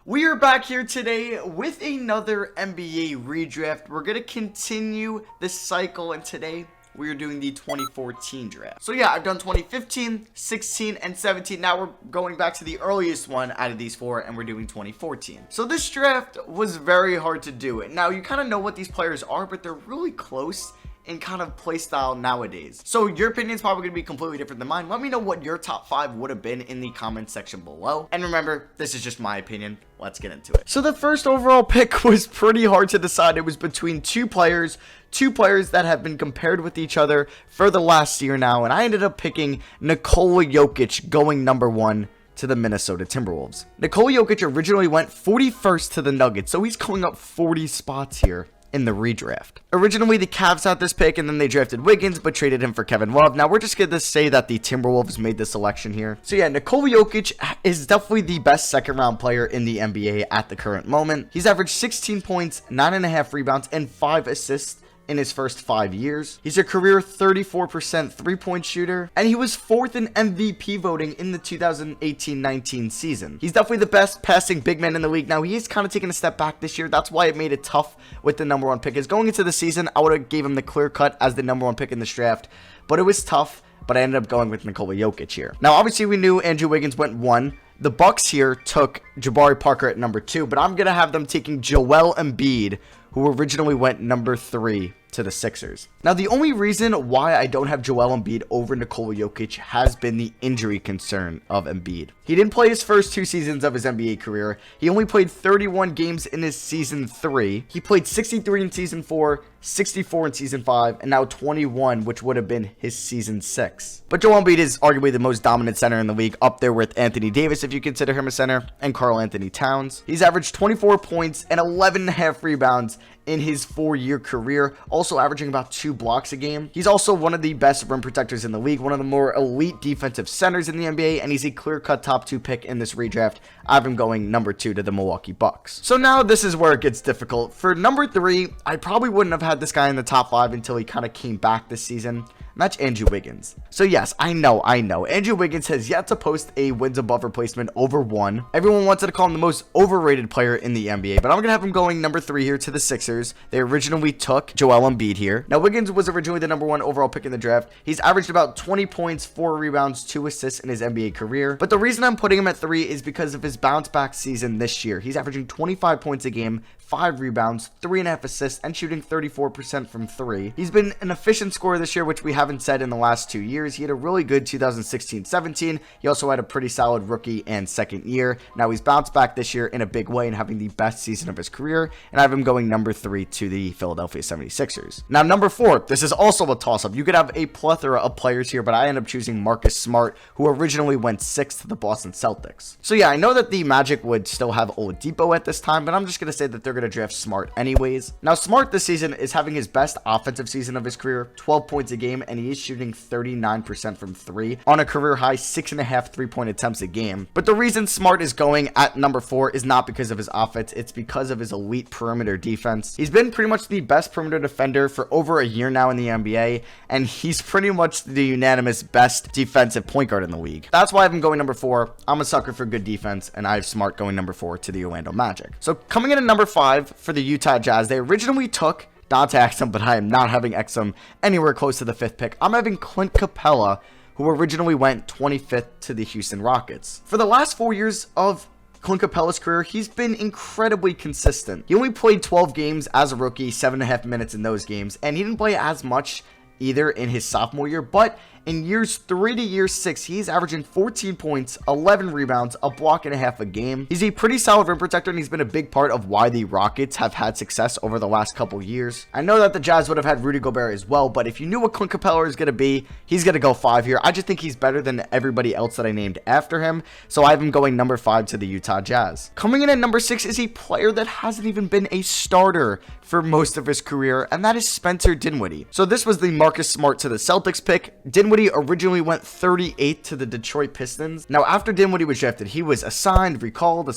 We are back here today with another NBA redraft. We're going to continue this cycle, and today we are doing the 2014 draft. So yeah, I've done 2015, 16, and 17. Now we're going back to the earliest one out of these four, and we're doing 2014. So this draft was very hard to do. Now you kind of know what these players are, but they're really close in kind of play style nowadays. So your opinion is probably going to be completely different than mine. Let me know what your top 5 would have been in the comment section below. And remember, this is just my opinion. Let's get into it. So the first overall pick was pretty hard to decide. It was between two players that have been compared with each other for the last year now. And I ended up picking Nikola Jokic going number 1 to the Minnesota Timberwolves. Nikola Jokic originally went 41st to the Nuggets, so he's going up 40 spots here in the redraft. Originally, the Cavs had this pick, and then they drafted Wiggins, but traded him for Kevin Love. Now, we're just going to say that the Timberwolves made the selection here. So, yeah, Nikola Jokic is definitely the best second-round player in the NBA at the current moment. He's averaged 16 points, 9.5 rebounds, and 5 assists in his first 5 years. He's a career 34% three-point shooter, and he was 4th in MVP voting in the 2018-19 season. He's definitely the best passing big man in the league. Now, he is kind of taking a step back this year. That's why it made it tough with the number 1 pick. Is going into the season, I would have gave him the clear cut as the number 1 pick in this draft, but it was tough. But I ended up going with Nikola Jokic here. Now, obviously, we knew Andrew Wiggins went 1. The Bucks here took Jabari Parker at number 2, but I'm gonna have them taking Joel Embiid, who originally went number 3 to the Sixers. Now, the only reason why I don't have Joel Embiid over Nikola Jokic has been the injury concern of Embiid. He didn't play his first 2 seasons of his NBA career. He only played 31 games in his season 3. He played 63 in season 4, 64 in season 5, and now 21, which would have been his season 6. But Joel Embiid is arguably the most dominant center in the league, up there with Anthony Davis if you consider him a center, and Karl Anthony Towns. He's averaged 24 points and 11.5 rebounds in his 4-year career, also averaging about 2 blocks a game. He's also one of the best rim protectors in the league, one of the more elite defensive centers in the NBA, and he's a clear-cut top 2 pick in this redraft. I have him going number 2 to the Milwaukee Bucks. So now this is where it gets difficult. For number 3, I probably wouldn't have had this guy in the top 5 until he kind of came back this season. And that's Andrew Wiggins. So yes, I know. Andrew Wiggins has yet to post a wins above replacement over 1. Everyone wanted to call him the most overrated player in the NBA, but I'm going to have him going number 3 here to the Sixers. They originally took Joel Embiid here. Now, Wiggins was originally the number 1 overall pick in the draft. He's averaged about 20 points, 4 rebounds, 2 assists in his NBA career. But the reason I'm putting him at 3 is because of his bounce back season this year. He's averaging 25 points a game, 5 rebounds, 3.5 assists, and shooting 34% from 3. He's been an efficient scorer this year, which we haven't said in the last 2 years. He had a really good 2016-17. He also had a pretty solid rookie and second year. Now he's bounced back this year in a big way and having the best season of his career, and I have him going number 3 to the Philadelphia 76ers. Now, number 4, this is also a toss-up. You could have a plethora of players here, but I end up choosing Marcus Smart, who originally went 6th to the Boston Celtics. So yeah, I know that the Magic would still have Oladipo at this time, but I'm just going to say that they're going to draft Smart anyways. Now, Smart this season is having his best offensive season of his career, 12 points a game, and he is shooting 39% from 3 on a career high 6.5 3-point attempts a game. But the reason Smart is going at number 4 is not because of his offense, it's because of his elite perimeter defense. He's been pretty much the best perimeter defender for over a year now in the NBA, and he's pretty much the unanimous best defensive point guard in the league. That's why I have him going number 4. I'm a sucker for good defense, and I have Smart going number 4 to the Orlando Magic. So coming in at number 5 for the Utah Jazz, they originally took Dante Exum, but I am not having Exum anywhere close to the 5th pick. I'm having Clint Capela, who originally went 25th to the Houston Rockets. For the last 4 years of Clint Capela's career, he's been incredibly consistent. He only played 12 games as a rookie, 7.5 minutes in those games, and he didn't play as much either in his sophomore year, but in years 3 to year 6, he's averaging 14 points, 11 rebounds, a block and a half a game. He's a pretty solid rim protector, and he's been a big part of why the Rockets have had success over the last couple years. I know that the Jazz would have had Rudy Gobert as well, but if you knew what Clint Capela is going to be, he's going to go 5 here. I just think he's better than everybody else that I named after him, so I have him going number 5 to the Utah Jazz. Coming in at number 6 is a player that hasn't even been a starter for most of his career, and that is Spencer Dinwiddie. So this was the Marcus Smart to the Celtics pick. Dinwiddie originally went 38th to the Detroit Pistons. Now, after Dinwiddie was drafted, he was assigned, recalled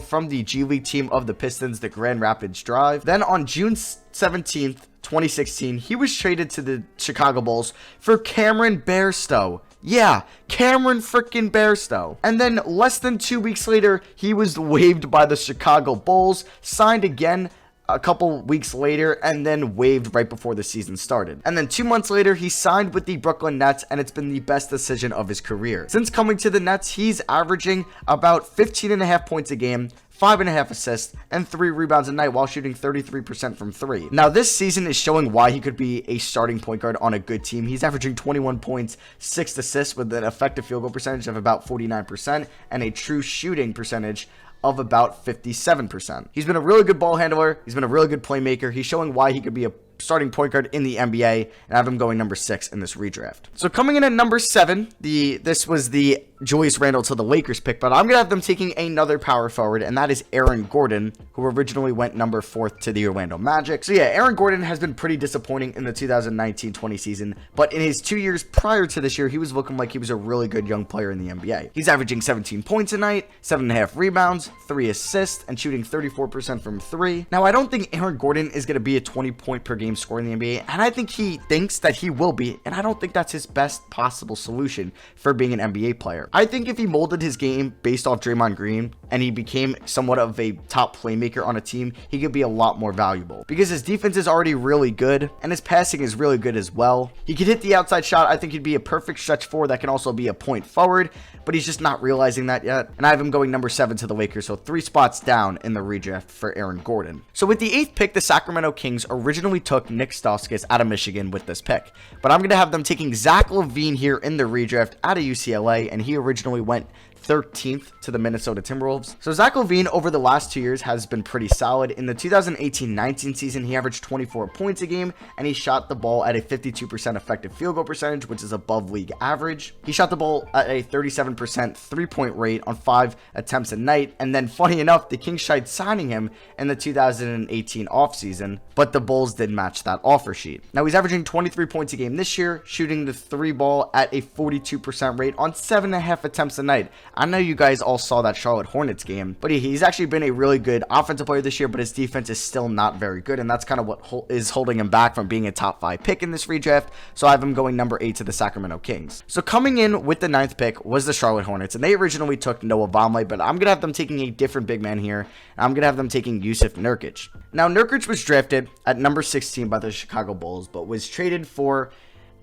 from the G League team of the Pistons, the Grand Rapids Drive. Then on June 17th, 2016, he was traded to the Chicago Bulls for Cameron Bairstow. Yeah, Cameron freaking Bairstow. And then less than 2 weeks later, he was waived by the Chicago Bulls, signed again a couple weeks later, and then waived right before the season started. And then 2 months later, he signed with the Brooklyn Nets, and it's been the best decision of his career. Since coming to the Nets, he's averaging about 15.5 points a game, 5.5 assists, and 3 rebounds a night while shooting 33% from 3. Now, this season is showing why he could be a starting point guard on a good team. He's averaging 21 points, 6 assists with an effective field goal percentage of about 49% and a true shooting percentage of about 57%. He's been a really good ball handler. He's been a really good playmaker. He's showing why he could be a starting point guard in the NBA, and I have him going number 6 in this redraft. So coming in at number 7, this was the Julius Randle to the Lakers pick, but I'm going to have them taking another power forward, and that is Aaron Gordon, who originally went number 4th to the Orlando Magic. So yeah, Aaron Gordon has been pretty disappointing in the 2019-20 season, but in his 2 years prior to this year, he was looking like he was a really good young player in the NBA. He's averaging 17 points a night, 7.5 rebounds, 3 assists, and shooting 34% from 3. Now, I don't think Aaron Gordon is going to be a 20-point per game scorer in the NBA, and I think he thinks that he will be, and I don't think that's his best possible solution for being an NBA player. I think if he molded his game based off Draymond Green and he became somewhat of a top playmaker on a team, he could be a lot more valuable because his defense is already really good and his passing is really good as well. He could hit the outside shot. I think he'd be a perfect stretch 4 that can also be a point forward, but he's just not realizing that yet. And I have him going number 7 to the Lakers, so 3 spots down in the redraft for Aaron Gordon. So with the 8th pick, the Sacramento Kings originally took Nick Stauskas out of Michigan with this pick, but I'm going to have them taking Zach LaVine here in the redraft out of UCLA, and he originally went 13th to the Minnesota Timberwolves. So Zach LaVine over the last 2 years has been pretty solid. In the 2018-19 season, he averaged 24 points a game, and he shot the ball at a 52% effective field goal percentage, which is above league average. He shot the ball at a 37% three-point rate on 5 attempts a night, and then funny enough, the Kings tried signing him in the 2018 offseason, but the Bulls did match that offer sheet. Now he's averaging 23 points a game this year, shooting the 3 ball at a 42% rate on 7.5 attempts a night. I know you guys all saw that Charlotte Hornets game, but he's actually been a really good offensive player this year, but his defense is still not very good, and that's kind of what is holding him back from being a top 5 pick in this redraft. So I have him going number 8 to the Sacramento Kings. So coming in with the 9th pick was the Charlotte Hornets, and they originally took Noah Vonleh, but I'm going to have them taking a different big man here. I'm going to have them taking Jusuf Nurkić. Now, Nurkić was drafted at number 16 by the Chicago Bulls, but was traded for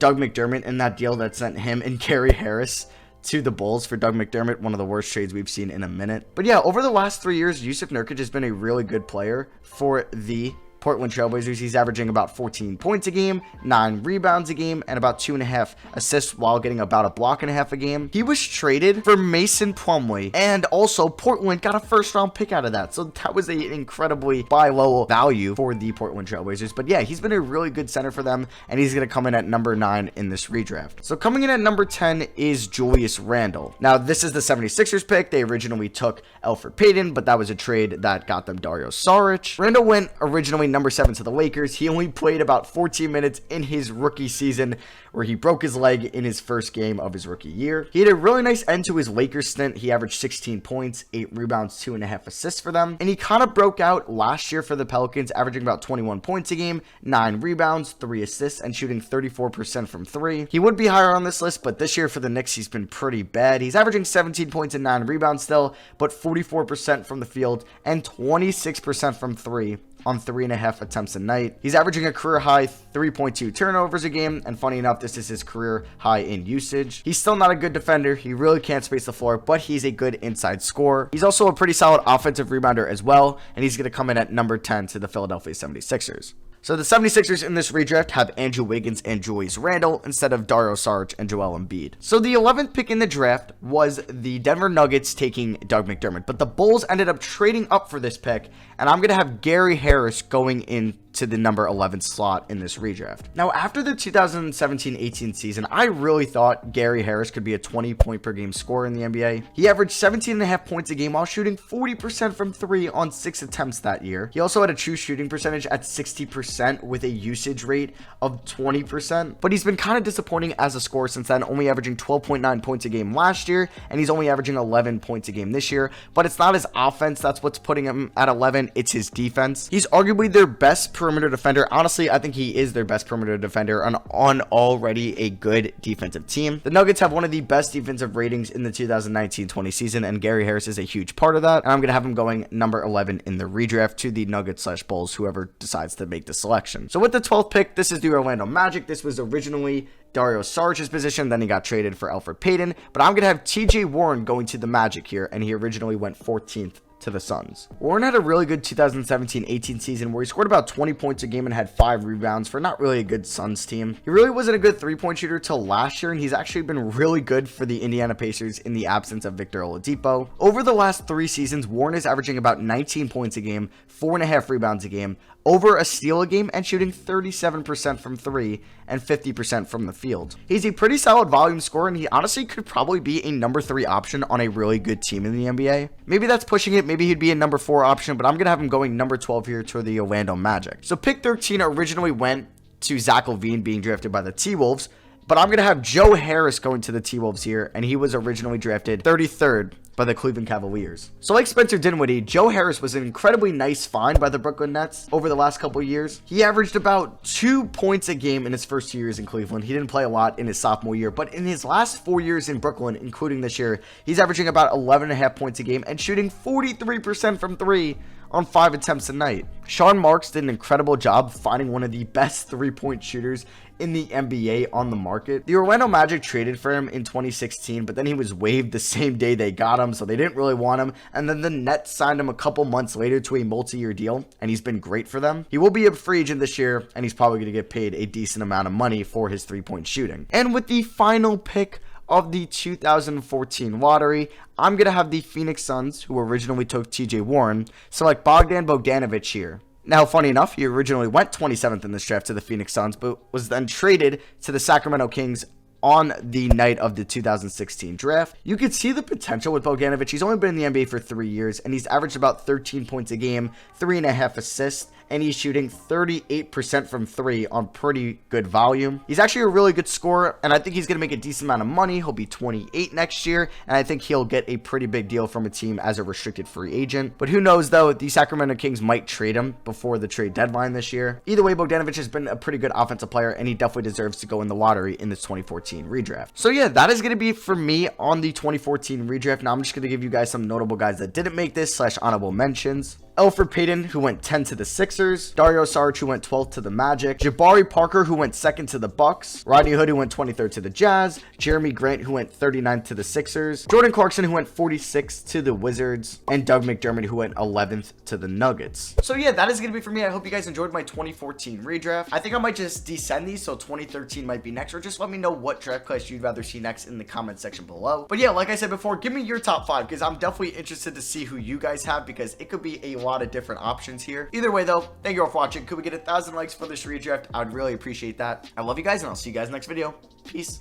Doug McDermott in that deal that sent him and Gary Harris to the Bulls for Doug McDermott, one of the worst trades we've seen in a minute. But yeah, over the last 3 years, Jusuf Nurkić has been a really good player for the Portland Trailblazers. He's averaging about 14 points a game, 9 rebounds a game, and about 2.5 assists while getting about a block and a half a game. He was traded for Mason Plumlee, and also Portland got a first-round pick out of that. So that was an incredibly buy low value for the Portland Trailblazers. But yeah, he's been a really good center for them, and he's going to come in at number 9 in this redraft. So coming in at number 10 is Julius Randle. Now, this is the 76ers pick. They originally took Elfrid Payton, but that was a trade that got them Dario Saric. Randle went originally number 7 to the Lakers. He only played about 14 minutes in his rookie season, where he broke his leg in his first game of his rookie year. He had a really nice end to his Lakers stint. He averaged 16 points, 8 rebounds, 2.5 assists for them. And he kind of broke out last year for the Pelicans, averaging about 21 points a game, 9 rebounds, 3 assists, and shooting 34% from 3. He would be higher on this list, but this year for the Knicks, he's been pretty bad. He's averaging 17 points and 9 rebounds still, but 44% from the field and 26% from 3 on 3.5 attempts a night. He's averaging a career high 3.2 turnovers a game, and funny enough, this is his career high in usage. He's still not a good defender. He really can't space the floor, but he's a good inside scorer. He's also a pretty solid offensive rebounder as well, and he's going to come in at number 10 to the Philadelphia 76ers. So the 76ers in this redraft have Andrew Wiggins and Julius Randle instead of Dario Saric and Joel Embiid. So the 11th pick in the draft was the Denver Nuggets taking Doug McDermott, but the Bulls ended up trading up for this pick, and I'm going to have Gary Harris going in to the number 11 slot in this redraft. Now, after the 2017-18 season, I really thought Gary Harris could be a 20-point per game scorer in the NBA. He averaged 17.5 points a game while shooting 40% from 3 on 6 attempts that year. He also had a true shooting percentage at 60% with a usage rate of 20%, but he's been kind of disappointing as a scorer since then, only averaging 12.9 points a game last year, and he's only averaging 11 points a game this year. But it's not his offense that's what's putting him at 11, it's his defense. He's arguably their best per perimeter defender. Honestly, I think he is their best perimeter defender on already a good defensive team. The Nuggets have one of the best defensive ratings in the 2019-20 season, and Gary Harris is a huge part of that. And I'm going to have him going number 11 in the redraft to the Nuggets/Bulls, whoever decides to make the selection. So with the 12th pick, this is the Orlando Magic. This was originally Dario Saric's position, then he got traded for Elfrid Payton, but I'm going to have TJ Warren going to the Magic here, and he originally went 14th to the Suns. Warren had a really good 2017-18 season where he scored about 20 points a game and had 5 rebounds for not really a good Suns team. He really wasn't a good three-point shooter till last year, and he's actually been really good for the Indiana Pacers in the absence of Victor Oladipo. Over the last 3 seasons, Warren is averaging about 19 points a game, 4.5 rebounds a game, over a steal a game, and shooting 37% from 3 and 50% from the field. He's a pretty solid volume scorer, and he honestly could probably be a number 3 option on a really good team in the NBA. Maybe that's pushing it. Maybe he'd be a number 4 option, but I'm going to have him going number 12 here to the Orlando Magic. So pick 13 originally went to Zach LaVine being drafted by the T-Wolves, but I'm going to have Joe Harris going to the T-Wolves here, and he was originally drafted 33rd by the Cleveland Cavaliers. So like Spencer Dinwiddie, Joe Harris was an incredibly nice find by the Brooklyn Nets over the last couple years. He averaged about 2 points a game in his first 2 years in Cleveland. He didn't play a lot in his sophomore year, but in his last 4 years in Brooklyn, including this year, he's averaging about 11.5 points a game and shooting 43% from 3 on 5 attempts a night. Sean Marks did an incredible job finding one of the best 3-point shooters in the NBA on the market. The Orlando Magic traded for him in 2016, but then he was waived the same day they got him, so they didn't really want him. And then the Nets signed him a couple months later to a multi-year deal, and he's been great for them. He will be a free agent this year, and he's probably going to get paid a decent amount of money for his 3-point shooting. And with the final pick of the 2014 lottery, I'm going to have the Phoenix Suns, who originally took TJ Warren, select Bogdanović here. Now, funny enough, he originally went 27th in this draft to the Phoenix Suns, but was then traded to the Sacramento Kings on the night of the 2016 draft. You could see the potential with Bogdanović. He's only been in the NBA for 3 years, and he's averaged about 13 points a game, 3.5 assists, and he's shooting 38% from 3 on pretty good volume. He's actually a really good scorer, and I think he's going to make a decent amount of money. He'll be 28 next year, and I think he'll get a pretty big deal from a team as a restricted free agent. But who knows, though, the Sacramento Kings might trade him before the trade deadline this year. Either way, Bogdanović has been a pretty good offensive player, and he definitely deserves to go in the lottery in this 2014 redraft. So yeah, that is going to be it for me on the 2014 redraft. Now I'm just going to give you guys some notable guys that didn't make this / honorable mentions. Elfrid Payton, who went 10 to the Sixers. Dario Saric, who went 12th to the Magic. Jabari Parker, who went 2nd to the Bucks. Rodney Hood, who went 23rd to the Jazz. Jeremy Grant, who went 39th to the Sixers. Jordan Clarkson, who went 46th to the Wizards. And Doug McDermott, who went 11th to the Nuggets. So yeah, that is going to be for me. I hope you guys enjoyed my 2014 redraft. I think I might just descend these, so 2013 might be next, or just let me know what draft class you'd rather see next in the comment section below. But yeah, like I said before, give me your top 5, because I'm definitely interested to see who you guys have, because it could be a lot of different options here. Either way though, thank you all for watching. Could we get 1,000 likes for this redraft? I would really appreciate that. I love you guys, and I'll see you guys next video. Peace.